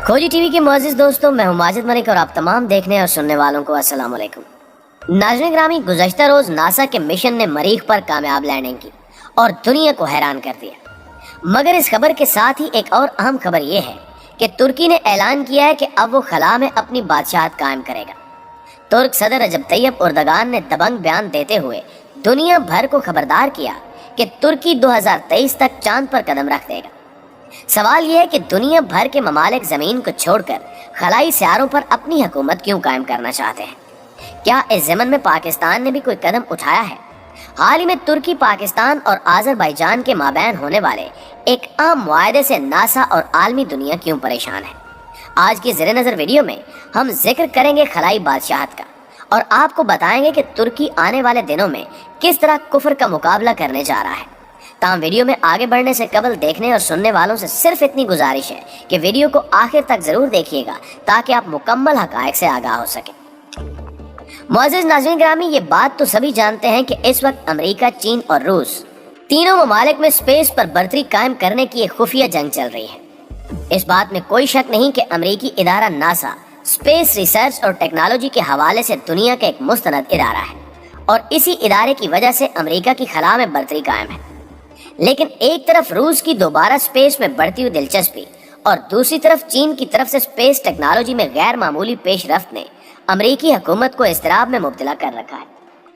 खोजी टीवी के मुअज़्ज़िज़ दोस्तों, मैं हूं माजिद मलिक और आप तमाम देखने और सुनने वालों को अस्सलाम वालेकुम। नाज़रीन ग्रामी, गुज़श्ता रोज़ नासा के मिशन ने मरीख पर कामयाब लैंडिंग की और दुनिया को हैरान कर दिया। मगर इस खबर के साथ ही एक और अहम खबर यह है कि तुर्की ने ऐलान किया है कि अब वो खला में अपनी बादशाहत कायम करेगा। तुर्क सदर रजब तैयब एर्दोगान ने दबंग बयान देते हुए दुनिया भर को खबरदार किया कि तुर्की 2023 तक चांद पर कदम रख देगा। सवाल यह है कि दुनिया भर के ममालिक जमीन को छोड़कर खलाई सियारों पर अपनी हुकूमत क्यों कायम करना चाहते हैं? क्या इस ज़मन में पाकिस्तान ने भी कोई कदम उठाया है? हाल ही में तुर्की, पाकिस्तान और आज़रबाईजान के माबैन होने वाले एक अहम मुआहदे से नासा और आलमी दुनिया क्यों परेशान है? आज की ज़ेरे नज़र वीडियो में हम जिक्र करेंगे खलाई बादशाहत का और आपको बताएंगे कि तुर्की आने वाले दिनों में किस तरह कुफर का मुकाबला करने जा रहा है। ताम वीडियो में आगे बढ़ने से कबल देखने और सुनने वालों से सिर्फ इतनी गुजारिश है कि वीडियो को आखिर तक जरूर देखिएगा ताकि आप मुकम्मल हकायक से आगाह हो सके। मुअज़्ज़िज़ नाज़रीन ग्रामी, ये बात तो सभी जानते हैं कि इस वक्त अमेरिका, चीन और रूस तीनों ममालिक में स्पेस पर बर्तरी कायम करने की एक खुफिया जंग चल रही है। इस बात में कोई शक नहीं कि अमेरिकी इदारा नासा स्पेस रिसर्च और टेक्नोलॉजी के हवाले से दुनिया का एक मुस्तनद इदारा है और इसी इदारे की वजह से अमेरिका की खला में बर्तरी कायम है। लेकिन एक तरफ रूस की दोबारा स्पेस में बढ़ती हुई दिलचस्पी और दूसरी तरफ चीन की तरफ से स्पेस टेक्नोलॉजी में गैर मामूली पेशरफ्त ने अमेरिकी हुकूमत को इज़्तिराब में मुब्तला कर रखा है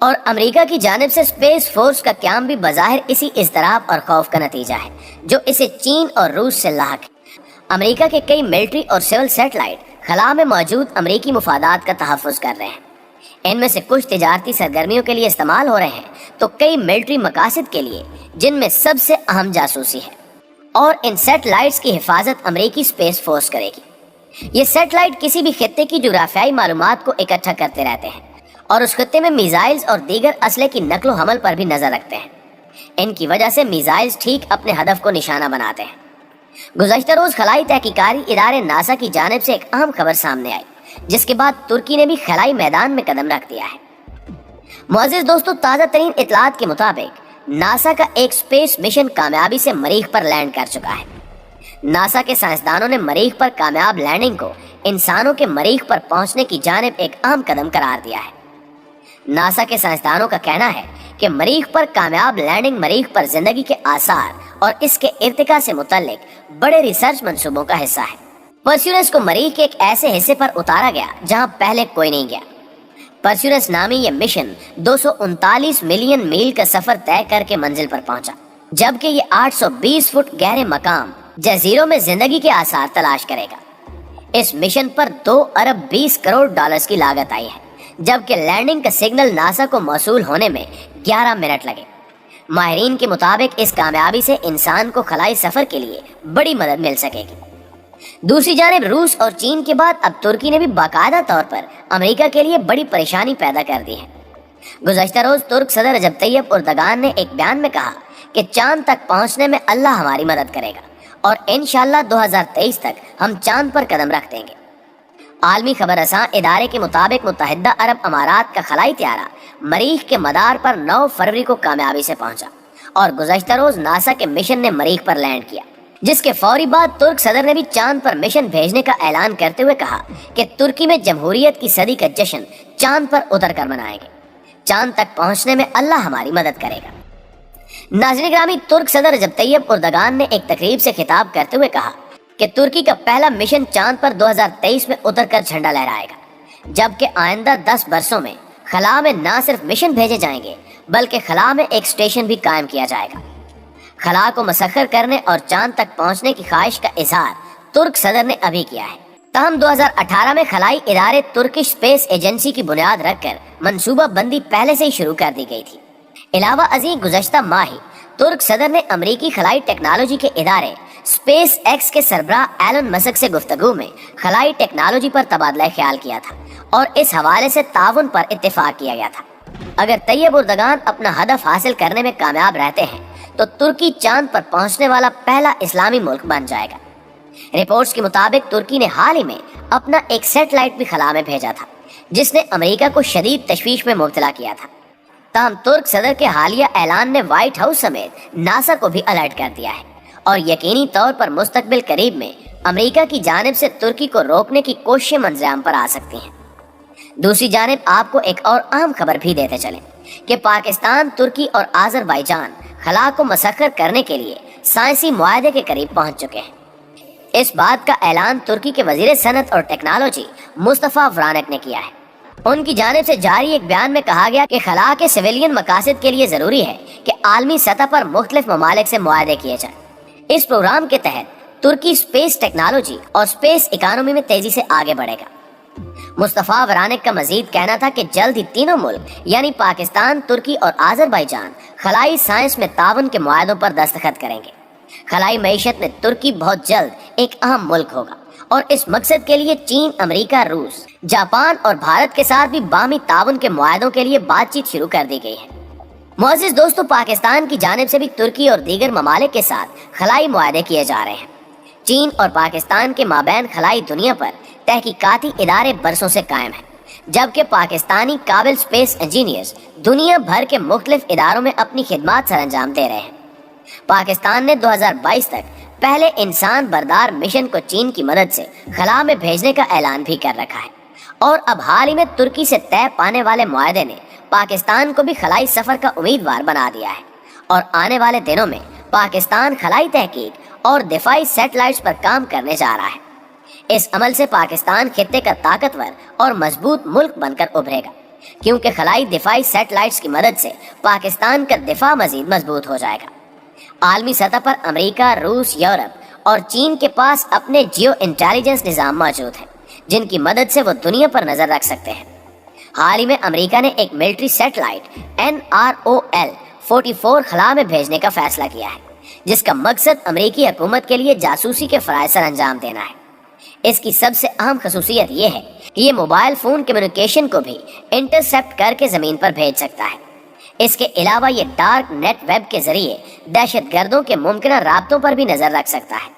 और अमेरिका की जानिब से स्पेस फोर्स का क़याम भी बज़ाहिर इसी इज़्तिराब और खौफ का नतीजा है जो इसे चीन और रूस से लाहक है। अमेरिका के कई मिलिट्री और सिविल सैटेलाइट खला में मौजूद अमेरिकी मुफादात का तहफ़्फ़ुज़ कर रहे हैं। इनमें से कुछ तिजारती सरगर्मियों के लिए इस्तेमाल हो रहे हैं तो कई मिलिट्री मकासद के लिए, जिनमें सबसे अहम जासूसी है। और इन सैटेलाइट्स की हिफाजत अमेरिकी स्पेस फोर्स करेगी। ये सैटेलाइट किसी भी खित्ते की जुग्राफियाई मालूमात को इकट्ठा करते रहते हैं और उस खित्ते में मिसाइल्स और दीगर असले की नकलो हमल पर भी नजर रखते हैं। इनकी वजह से मिसाइल्स ठीक अपने हदफ को निशाना बनाते हैं। गुज़श्ता रोज खलाई तहकीकारी इदारे नासा की जानिब से एक अहम खबर सामने आई, जिसके बाद तुर्की ने भी खलाई मैदान में कदम रख दिया है। मुअज़्ज़िज़ दोस्तों, ताज़ा तरीन इतलात के मुताबिक नासा का एक स्पेस मिशन कामयाबी से मरीख पर लैंड कर चुका है। नासा के साइंसदानों ने मरीख पर कामयाब लैंडिंग को इंसानों के मरीख पर पहुंचने की जानिब एक अहम कदम करार दिया है। नासा के साइंसदानों का कहना है कि मरीख पर कामयाब लैंडिंग मरीख पर जिंदगी के आसार और इसके इर्तिका से मुतल्लिक बड़े रिसर्च मंसूबों का हिस्सा है। परस्यूरस को मरीख के एक ऐसे हिस्से पर उतारा गया जहां पहले कोई नहीं गया। परस्यूरस नामी यह मिशन 239 मिलियन मील का सफर तय करके मंजिल पर पहुंचा, जबकि ये 820 फुट गहरे मकाम जजीरों में जिंदगी के आसार तलाश करेगा। इस मिशन पर 2 अरब 20 करोड़ डॉलर्स की लागत आई है, जबकि लैंडिंग का सिग्नल नासा को मौसूल होने में 11 मिनट लगे। माहिरीन के मुताबिक इस कामयाबी से इंसान को खलाई सफर के लिए बड़ी मदद मिल सकेगी। दूसरी जानिब रूस और चीन के बाद अब तुर्की ने भी बाकायदा तौर पर अमेरिका के लिए बड़ी परेशानी पैदा कर दी है। गुज़श्ता रोज तुर्क सदर रजब तैयब एर्दोगान ने एक बयान में कहा कि चांद तक पहुंचने में अल्लाह हमारी मदद करेगा और इंशाअल्लाह 2023 तक हम चांद पर कदम रख देंगे। आलमी खबर रसां इदारे के मुताबिक मुत्तहिदा अरब अमारात का खलाई त्यारा मरीख के मदार पर 9 फरवरी को कामयाबी से पहुंचा और गुज़श्ता रोज नासा के मिशन ने मरीख पर लैंड किया, जिसके फौरी बाद तुर्क सदर ने भी चांद पर मिशन भेजने का ऐलान करते हुए कहा कि तुर्की में जमहूरियत की सदी का जश्न चांद पर उतर कर मनाएंगे। चांद तक पहुंचने में अल्लाह हमारी मदद करेगा। नाज़रीन ग्रामी, तुर्क सदर रजब तैयब एर्दोगान ने एक तकरीब से खिताब करते हुए कहा कि तुर्की का पहला मिशन चांद पर 2023 में उतर कर झंडा लहराएगा, जबकि आइंदा 10 बरसों में खला में न सिर्फ मिशन भेजे जाएंगे बल्कि खला में एक स्टेशन भी कायम किया जाएगा। खला को मसखर करने और चांद तक पहुंचने की ख्वाहिश का इजहार तुर्क सदर ने अभी किया है। तहम 2018 में खलाई इदारे तुर्किश स्पेस एजेंसी की बुनियाद रखकर मंसूबा बंदी पहले से ही शुरू कर दी गई थी। इलावा अजीम गुज़श्ता माह ही तुर्क सदर ने अमेरिकी खलाई टेक्नोलॉजी के इदारे स्पेस एक्स के सरबराह एलन मस्क से गुफ्तगू में खलाई टेक्नोलॉजी पर तबादला ख्याल किया था और इस हवाले से ताउन पर इत्तेफाक किया गया था। अगर तैयब एर्दोगान अपना हदफ हासिल करने में कामयाब रहते हैं तो तुर्की चांद पर पहुंचने वाला पहला इस्लामी मुल्क बन जाएगा। रिपोर्ट्स के मुताबिक तुर्की ने हाल ही में अपना एक सैटेलाइट भी खला में भेजा था, जिसने अमेरिका को शदीद तशवीश में मुब्तला किया था। ताहम तुर्क सदर के हालिया ऐलान ने व्हाइट हाउस समेत नासा को भी अलर्ट कर दिया है और यकीनी तौर पर मुस्तकबिल करीब में अमेरिका की जानिब से तुर्की को रोकने की कोशिशें मंजर-ए-आम पर आ सकती हैं। दूसरी जानिब आपको एक और अहम खबर भी देते चलें कि पाकिस्तान, तुर्की और आज़रबाईजान खला को मसख्खर करने के लिए साइंसी मुआहदे के करीब पहुंच चुके हैं। इस बात का ऐलान तुर्की के वजीर सनत और टेक्नोलॉजी मुस्तफ़ा वरानक ने किया है। उनकी जानिब से जारी एक बयान में कहा गया कि खला के सिविलियन मकासद के लिए ज़रूरी है कि आलमी सतह पर मुख्तलिफ ममालिक से मुआहदे किए जाएं। इस प्रोग्राम के तहत तुर्की स्पेस टेक्नोलॉजी और स्पेस इकानमी में तेजी से आगे बढ़ेगा। मुस्तफ़ा वरानक का मजीद कहना था कि जल्द ही तीनों मुल्क यानी पाकिस्तान, तुर्की और आज़रबाईजान खलाई साइंस में तावन के मुआहदों पर दस्तखत करेंगे। खलाई मईशत में तुर्की बहुत जल्द एक अहम मुल्क होगा और इस मकसद के लिए चीन, अमेरिका, रूस, जापान और भारत के साथ भी बामी तावन के मुआहदों के लिए बातचीत शुरू कर दी गई है। मुअज़्ज़िज़ दोस्तों, पाकिस्तान की जानिब से भी तुर्की और दीगर ममालिक के साथ खलाई मुआहदे किए जा रहे हैं। चीन और पाकिस्तान के माबैन खलाई दुनिया पर तहकीकाती इदारे बरसों से कायम हैं, जबकि पाकिस्तानी काबिल स्पेस इंजीनियर्स दुनिया भर के मुख्तलिफ इदारों में अपनी खिदमात सरअंजाम दे रहे हैं। पाकिस्तान ने 2022 तक पहले इंसान बरदार मिशन को चीन की मदद से खला में भेजने का ऐलान भी कर रखा है और अब हाल ही में तुर्की से तय पाने वाले मुआहदे ने पाकिस्तान को भी खलाई सफर का उम्मीदवार बना दिया है और आने वाले दिनों में पाकिस्तान खलाई तहकीक और दिफाई सैटेलाइट्स पर काम करने जा रहा है। इस अमल से पाकिस्तान खित्ते का ताकतवर और मजबूत मुल्क बनकर उभरेगा, क्योंकि खलाई दिफाई सैटेलाइट्स की मदद से पाकिस्तान का दिफा मजीद मजबूत हो जाएगा। आलमी सतह पर अमेरिका, रूस, यूरोप और चीन के पास अपने जियो इंटेलिजेंस निज़ाम मौजूद हैं, जिनकी मदद से वो दुनिया पर नजर रख सकते हैं। हाल ही में अमेरिका ने एक मिलिट्री सैटेलाइट NROL-44 खला में भेजने का फैसला किया है, जिसका मकसद अमेरिकी हुकूमत के लिए जासूसी के फराइज़ सर अंजाम देना है। इसकी सबसे अहम खसूसियत यह है कि ये मोबाइल फ़ोन कम्युनिकेशन को भी इंटरसेप्ट करके ज़मीन पर भेज सकता है। इसके अलावा ये डार्क नेट वेब के जरिए दहशत गर्दों के मुमकिन राब्तों पर भी नज़र रख सकता है।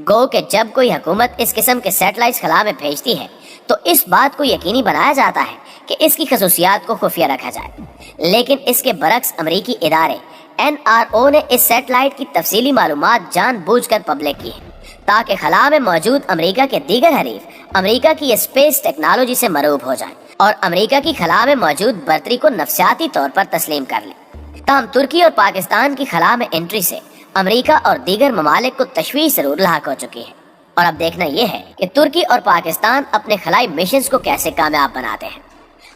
गो कि जब कोई हुकूमत इस किस्म के सैटेलाइट खला में भेजती है तो इस बात को यकीनी बनाया जाता है कि इसकी खसूसियात को खुफिया रखा जाए, लेकिन इसके बरक्स अमरीकी इदारे NRO ने इस सैटेलाइट की तफसीली मालूमात जानबूझकर पब्लिक की है ताकि खला में मौजूद अमेरिका के दीगर हरीफ अमेरिका की स्पेस टेक्नोलॉजी से मरूब हो जाए और अमेरिका की खला में मौजूद बर्तरी को नफसियाती तौर पर तस्लीम कर ले। ताहम तुर्की और पाकिस्तान की खला में एंट्री से अमेरिका और दीगर ममालिक को तशवीश जरूर लाहक हो चुकी है और अब देखना यह है कि तुर्की और पाकिस्तान अपने खलाई मिशंस को कैसे कामयाब बनाते हैं।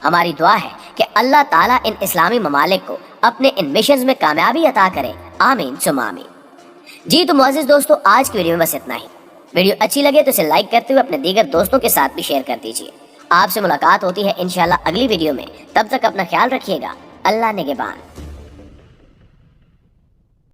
हमारी दुआ है कि अल्लाह ताला इन इस्लामी ममालिक को अपने इन मिशंस में कामयाबी अता करे। आमीन सुम्मा आमीन। जी तो मुअज़्ज़िज़ दोस्तों, आज की वीडियो में बस इतना ही। वीडियो अच्छी लगे तो इसे लाइक करते हुए अपने दीगर दोस्तों के साथ भी शेयर कर दीजिए। आपसे मुलाकात होती है इंशाल्लाह अगली वीडियो में। तब तक अपना ख्याल रखिएगा। अल्लाह निगहबान।